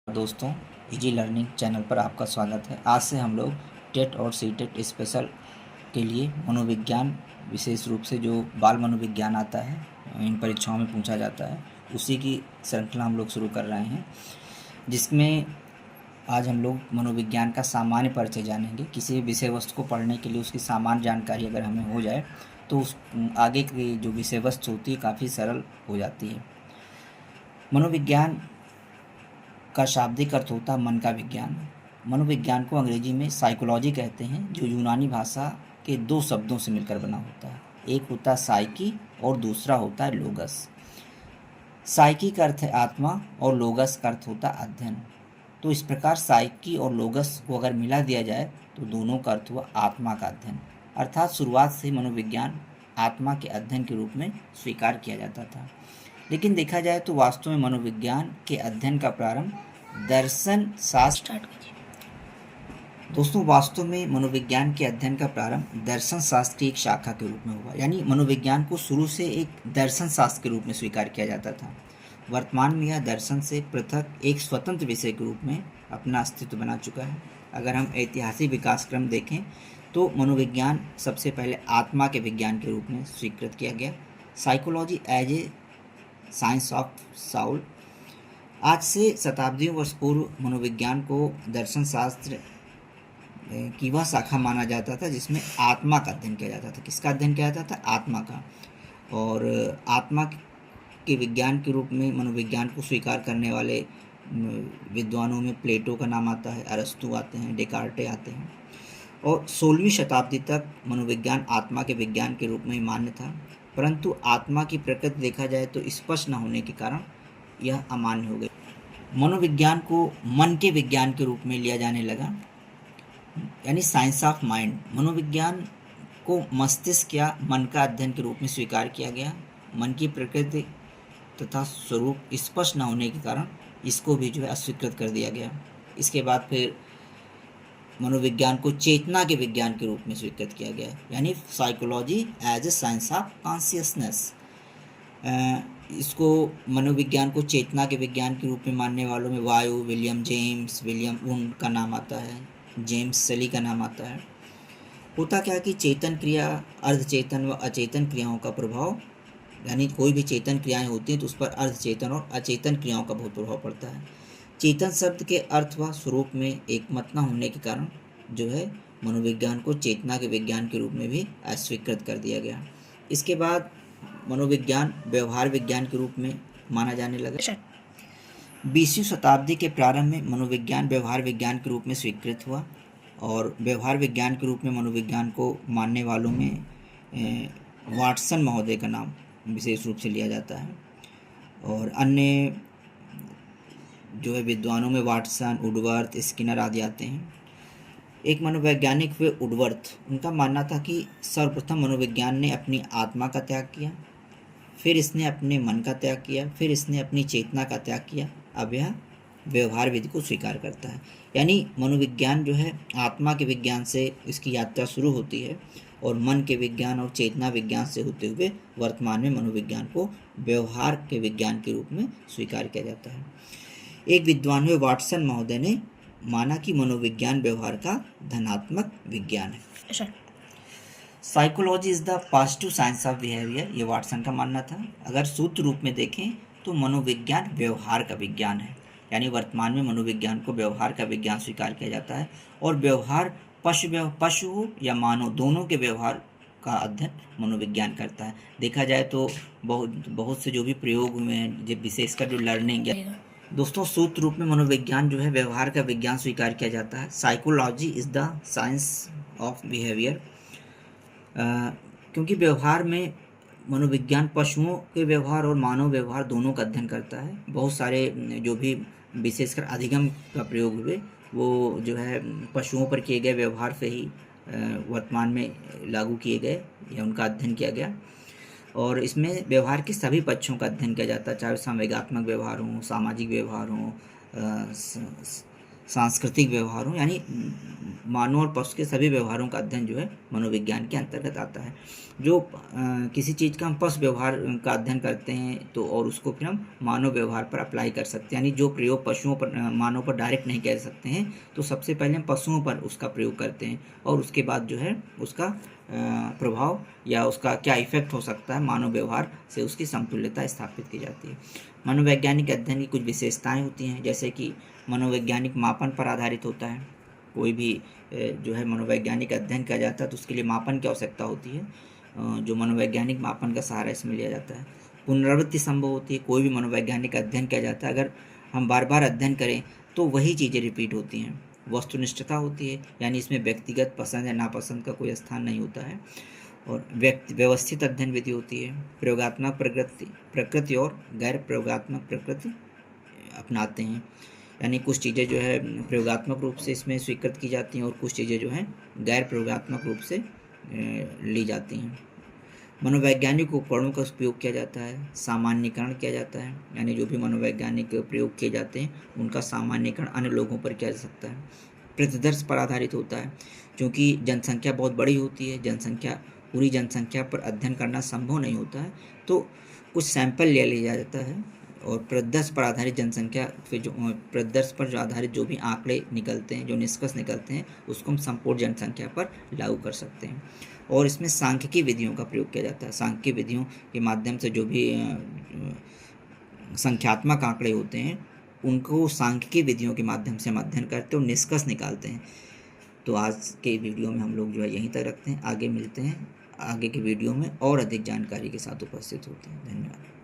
दोस्तों, easy learning channel पर आपका स्वागत है। आज से हम लोग टेट और सीटेट स्पेशल के लिए मनोविज्ञान, विशेष रूप से जो बाल मनोविज्ञान आता है इन परीक्षाओं में पूछा जाता है, उसी की श्रृंखला हम लोग शुरू कर रहे हैं, जिसमें आज हम लोग मनोविज्ञान का सामान्य परिचय जानेंगे। किसी भी विषय वस्तु को पढ़ने के लिए उसकी सामान्य जानकारी अगर हमें हो जाए तो उस आगे की जो विषय वस्तु होती है काफ़ी सरल हो जाती है। मनोविज्ञान का शाब्दिक अर्थ होता है मन का विज्ञान। मनोविज्ञान को अंग्रेजी में साइकोलॉजी कहते हैं, जो यूनानी भाषा के दो शब्दों से मिलकर बना होता है। एक होता है साइकी और दूसरा होता है लोगस। साइकी का अर्थ है आत्मा और लोगस का अर्थ होता है अध्ययन। तो इस प्रकार साइकी और लोगस को अगर मिला दिया जाए तो दोनों का अर्थ हुआ आत्मा का अध्ययन। अर्थात शुरुआत से मनोविज्ञान आत्मा के अध्ययन के रूप में स्वीकार किया जाता था। लेकिन देखा जाए तो वास्तव में मनोविज्ञान के अध्ययन का प्रारंभ दर्शन शास्त्र दोस्तों वास्तव में मनोविज्ञान के अध्ययन का प्रारंभ दर्शन शास्त्र की एक शाखा के रूप में हुआ। यानी मनोविज्ञान को शुरू से एक दर्शन शास्त्र के रूप में स्वीकार किया जाता था। वर्तमान में यह दर्शन से पृथक एक स्वतंत्र विषय के रूप में अपना अस्तित्व बना चुका है। अगर हम ऐतिहासिक विकास क्रम देखें तो मनोविज्ञान सबसे पहले आत्मा के विज्ञान के रूप में स्वीकृत किया गया। Psychology as a science of soul. आज से शताब्दियों वर्ष पूर्व मनोविज्ञान को दर्शन शास्त्र की वह शाखा माना जाता था जिसमें आत्मा का अध्ययन किया जाता था। किसका अध्ययन किया जाता था? आत्मा का। और आत्मा के विज्ञान के रूप में मनोविज्ञान को स्वीकार करने वाले विद्वानों में प्लेटो का नाम आता है, अरस्तु आते हैं, डेकार्टे आते हैं। और 16वीं शताब्दी तक मनोविज्ञान आत्मा के विज्ञान के रूप में मान्य था, परंतु आत्मा की प्रकृति देखा जाए तो स्पष्ट न होने के कारण यह अमान्य हो गई। मनोविज्ञान को मन के विज्ञान के रूप में लिया जाने लगा, यानी साइंस ऑफ माइंड। मनोविज्ञान को मस्तिष्क या मन का अध्ययन के रूप में स्वीकार किया गया। मन की प्रकृति तथा स्वरूप स्पष्ट न होने के कारण इसको भी अस्वीकृत कर दिया गया। इसके बाद फिर मनोविज्ञान को चेतना के विज्ञान के रूप में स्वीकृत किया गया, यानी psychology as a science of consciousness. इसको मनोविज्ञान को चेतना के विज्ञान के रूप में मानने वालों में वायु, विलियम वुंड का नाम आता है, जेम्स सेली का नाम आता है। होता क्या कि चेतन क्रिया, अर्धचेतन व अचेतन क्रियाओं का प्रभाव, यानी कोई भी चेतन क्रियाएं होती हैं तो उस पर अर्धचेतन और अचेतन क्रियाओं का बहुत प्रभाव पड़ता है। चेतन शब्द के अर्थ व स्वरूप में एकमत न होने के कारण मनोविज्ञान को चेतना के विज्ञान के रूप में भी अस्वीकृत कर दिया गया। इसके बाद मनोविज्ञान व्यवहार विज्ञान के रूप में माना जाने लगा। 20वीं शताब्दी के प्रारंभ में मनोविज्ञान व्यवहार विज्ञान के रूप में स्वीकृत हुआ और व्यवहार विज्ञान के रूप में मनोविज्ञान को मानने वालों में वाटसन महोदय का नाम विशेष रूप से लिया जाता है। और अन्य विद्वानों में वाटसन, वुडवर्थ, स्किनर आदि आते हैं। एक मनोवैज्ञानिक हुए वुडवर्थ। उनका मानना था कि सर्वप्रथम मनोविज्ञान ने अपनी आत्मा का त्याग किया, फिर इसने अपने मन का त्याग किया, फिर इसने अपनी चेतना का त्याग किया। अब यह व्यवहार विधि को स्वीकार करता है। यानी मनोविज्ञान आत्मा के विज्ञान से इसकी यात्रा शुरू होती है और मन के विज्ञान और चेतना विज्ञान से होते हुए वर्तमान में मनोविज्ञान को व्यवहार के विज्ञान के रूप में स्वीकार किया जाता है। एक विद्वान हुए वाटसन महोदय ने माना कि मनोविज्ञान व्यवहार का धनात्मक विज्ञान है। Psychology is the positive science of behaviour, ये वाटसन का मानना था। अगर सूत्र रूप में देखें तो मनोविज्ञान व्यवहार का विज्ञान है, यानी वर्तमान में मनोविज्ञान को व्यवहार का विज्ञान स्वीकार किया जाता है। और व्यवहार पशु या मानव दोनों के व्यवहार का अध्ययन मनोविज्ञान करता है। देखा जाए तो बहुत से जो भी प्रयोग हुए हैं, विशेषकर जो लर्निंग है दोस्तों, सूत्र रूप में मनोविज्ञान व्यवहार का विज्ञान स्वीकार किया जाता है। Psychology is the science of behaviour, क्योंकि व्यवहार में मनोविज्ञान पशुओं के व्यवहार और मानव व्यवहार दोनों का अध्ययन करता है। बहुत सारे जो भी विशेषकर अधिगम का प्रयोग हुए वो पशुओं पर किए गए व्यवहार से ही वर्तमान में लागू किए गए या उनका अध्ययन किया गया। और इसमें व्यवहार के सभी पक्षों का अध्ययन किया जाता है, चाहे संवेगात्मक व्यवहार हो, सामाजिक व्यवहार हो, सांस्कृतिक व्यवहारों यानी मानव और पशु के सभी व्यवहारों का अध्ययन जो है मनोविज्ञान के अंतर्गत आता है। जो किसी चीज़ का हम पशु व्यवहार का अध्ययन करते हैं तो और उसको फिर हम मानव व्यवहार पर अप्लाई कर सकते हैं, यानी जो प्रयोग पशुओं पर मानव पर डायरेक्ट नहीं कर सकते हैं तो सबसे पहले हम पशुओं पर उसका प्रयोग करते हैं और उसके बाद जो है उसका प्रभाव या उसका क्या इफेक्ट हो सकता है मानव व्यवहार से उसकी समतुल्यता स्थापित की जाती है। मनोवैज्ञानिक अध्ययन की कुछ विशेषताएं होती हैं, जैसे कि मनोवैज्ञानिक मापन पर आधारित होता है। कोई भी जो है मनोवैज्ञानिक अध्ययन किया जाता है तो उसके लिए मापन की आवश्यकता होती है, जो मनोवैज्ञानिक मापन का सहारा इसमें लिया जाता है। पुनरावृत्ति संभव होती है, कोई भी मनोवैज्ञानिक अध्ययन किया जाता है अगर हम बार बार अध्ययन करें तो वही चीज़ें रिपीट होती हैं। वस्तुनिष्ठता होती है, यानी इसमें व्यक्तिगत पसंद या नापसंद का कोई स्थान नहीं होता है। और व्यवस्थित अध्ययन विधि होती है। प्रयोगात्मक प्रकृति और गैर प्रयोगात्मक प्रकृति अपनाते हैं, यानी कुछ चीज़ें जो है प्रयोगात्मक रूप से इसमें स्वीकृत की जाती हैं और कुछ चीज़ें जो हैं गैर प्रयोगात्मक रूप से ली जाती हैं। मनोवैज्ञानिक उपकरणों का उपयोग किया जाता है, सामान्यीकरण किया जाता है, यानी जो भी मनोवैज्ञानिक प्रयोग किए जाते हैं उनका सामान्यीकरण अन्य लोगों पर किया जा सकता है। प्रतिदर्श पर आधारित होता है, क्योंकि जनसंख्या बहुत बड़ी होती है, पूरी जनसंख्या पर अध्ययन करना संभव नहीं होता है, तो कुछ सैंपल ले लिया जाता है और प्रदर्श पर आधारित जनसंख्या फिर जो प्रदर्श पर जो आधारित जो भी आंकड़े निकलते हैं, जो निष्कर्ष निकलते हैं, उसको हम संपूर्ण जनसंख्या पर लागू कर सकते हैं। और इसमें सांख्यिकी विधियों का प्रयोग किया जाता है। सांख्यिकी विधियों के माध्यम से जो भी संख्यात्मक आंकड़े होते हैं उनको सांख्यिकी विधियों के माध्यम से हम अध्ययन करते हैं और निष्कर्ष निकालते हैं। तो आज के वीडियो में हम लोग जो है यहीं तक रखते हैं, आगे मिलते हैं आगे के वीडियो में और अधिक जानकारी के साथ उपस्थित होते हैं। धन्यवाद।